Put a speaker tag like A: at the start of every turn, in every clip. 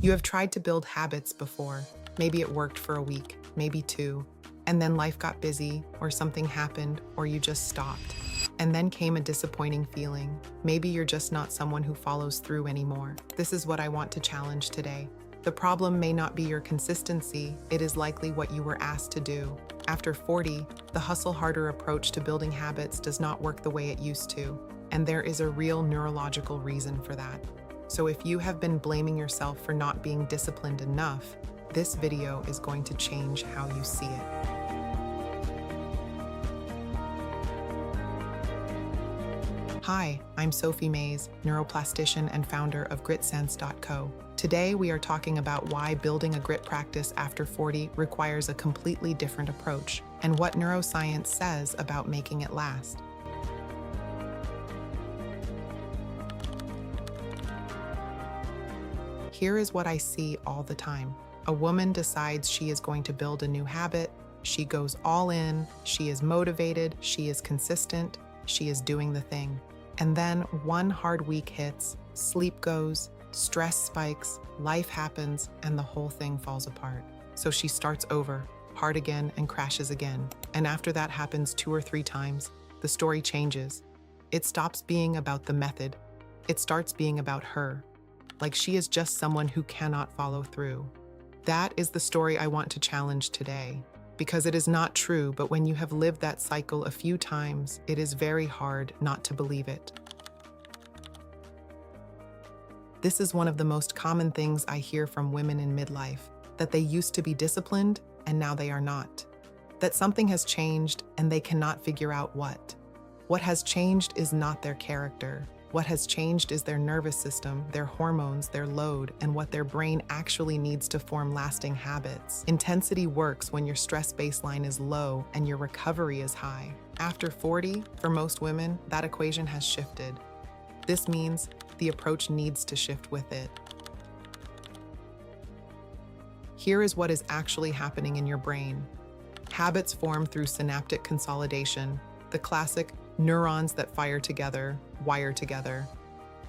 A: You have tried to build habits before. Maybe it worked for a week, maybe two, and then life got busy, or something happened, or you just stopped. And then came a disappointing feeling. Maybe you're just not someone who follows through anymore. This is what I want to challenge today. The problem may not be your consistency, it is likely what you were asked to do. After 40, the hustle harder approach to building habits does not work the way it used to, and there is a real neurological reason for that. So if you have been blaming yourself for not being disciplined enough, this video is going to change how you see it. Hi, I'm Sophie Maze, neuroplastician and founder of GritSense.co. Today we are talking about why building a grit practice after 40 requires a completely different approach, and what neuroscience says about making it last. Here is what I see all the time. A woman decides she is going to build a new habit. She goes all in, she is motivated, she is consistent, she is doing the thing. And then one hard week hits, sleep goes, stress spikes, life happens, and the whole thing falls apart. So she starts over, hard again, and crashes again. And after that happens 2 or 3 times, the story changes. It stops being about the method. It starts being about her. Like she is just someone who cannot follow through. That is the story I want to challenge today. Because it is not true, but when you have lived that cycle a few times, it is very hard not to believe it. This is one of the most common things I hear from women in midlife, that they used to be disciplined and now they are not. That something has changed and they cannot figure out what. What has changed is not their character. What has changed is their nervous system, their hormones, their load, and what their brain actually needs to form lasting habits. Intensity works when your stress baseline is low and your recovery is high. After 40, for most women, that equation has shifted. This means the approach needs to shift with it. Here is what is actually happening in your brain. Habits form through synaptic consolidation, the classic neurons that fire together, wire together.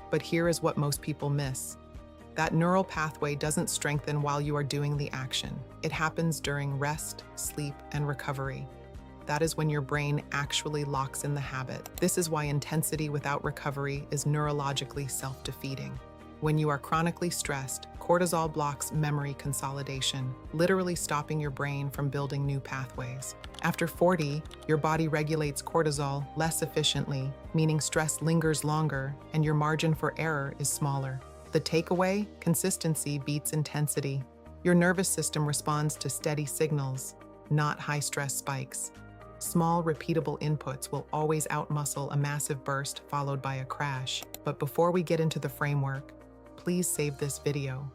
A: But here is what most people miss. That neural pathway doesn't strengthen while you are doing the action. It happens during rest, sleep, and recovery. That is when your brain actually locks in the habit. This is why intensity without recovery is neurologically self-defeating. When you are chronically stressed, cortisol blocks memory consolidation, literally stopping your brain from building new pathways. After 40, your body regulates cortisol less efficiently, meaning stress lingers longer and your margin for error is smaller. The takeaway: consistency beats intensity. Your nervous system responds to steady signals, not high-stress spikes. Small, repeatable inputs will always outmuscle a massive burst followed by a crash. But before we get into the framework, please save this video,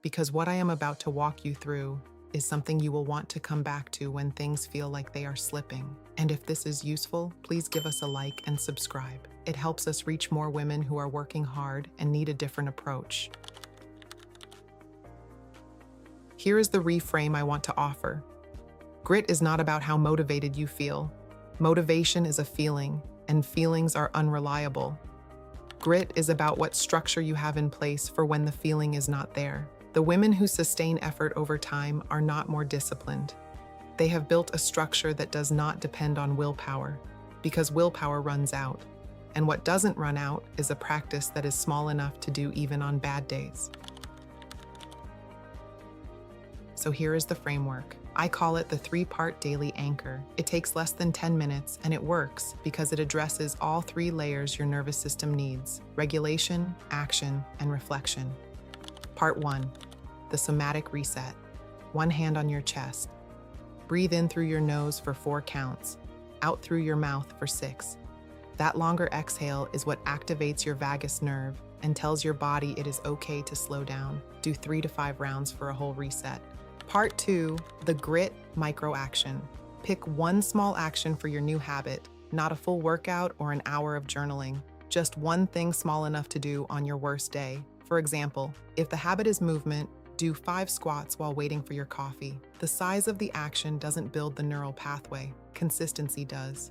A: because what I am about to walk you through is something you will want to come back to when things feel like they are slipping. And if this is useful, please give us a like and subscribe. It helps us reach more women who are working hard and need a different approach. Here is the reframe I want to offer. Grit is not about how motivated you feel. Motivation is a feeling, and feelings are unreliable. Grit is about what structure you have in place for when the feeling is not there. The women who sustain effort over time are not more disciplined. They have built a structure that does not depend on willpower, because willpower runs out. And what doesn't run out is a practice that is small enough to do even on bad days. So here is the framework. I call it the 3-part daily anchor. It takes less than 10 minutes and it works because it addresses all 3 layers your nervous system needs: regulation, action, and reflection. Part 1, the somatic reset. 1 hand on your chest. Breathe in through your nose for 4 counts, out through your mouth for 6. That longer exhale is what activates your vagus nerve and tells your body it is okay to slow down. Do 3 to 5 rounds for a whole reset. Part 2, the grit micro action. Pick 1 small action for your new habit, not a full workout or an hour of journaling. Just 1 thing small enough to do on your worst day. For example, if the habit is movement, do 5 squats while waiting for your coffee. The size of the action doesn't build the neural pathway, consistency does.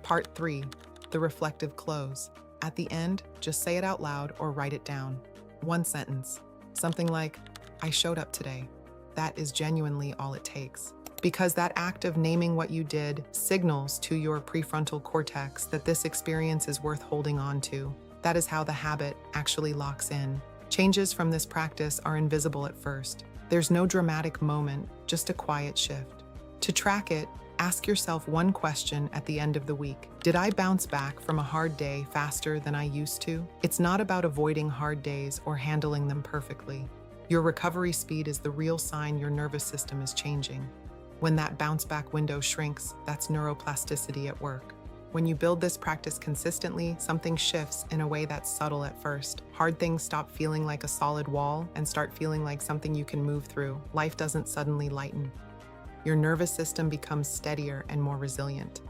A: Part 3, the reflective close. At the end, just say it out loud or write it down. 1 sentence. Something like, I showed up today. That is genuinely all it takes. Because that act of naming what you did signals to your prefrontal cortex that this experience is worth holding on to. That is how the habit actually locks in. Changes from this practice are invisible at first. There's no dramatic moment, just a quiet shift. To track it, ask yourself one question at the end of the week. Did I bounce back from a hard day faster than I used to? It's not about avoiding hard days or handling them perfectly. Your recovery speed is the real sign your nervous system is changing. When that bounce back window shrinks, that's neuroplasticity at work. When you build this practice consistently, something shifts in a way that's subtle at first. Hard things stop feeling like a solid wall and start feeling like something you can move through. Life doesn't suddenly lighten. Your nervous system becomes steadier and more resilient.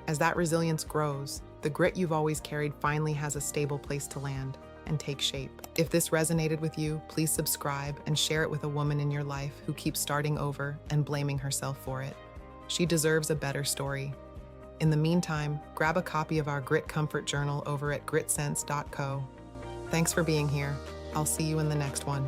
A: As that resilience grows, the grit you've always carried finally has a stable place to land and take shape. If this resonated with you, please subscribe and share it with a woman in your life who keeps starting over and blaming herself for it. She deserves a better story. In the meantime, grab a copy of our Grit Comfort Journal over at gritsense.co. Thanks for being here. I'll see you in the next one.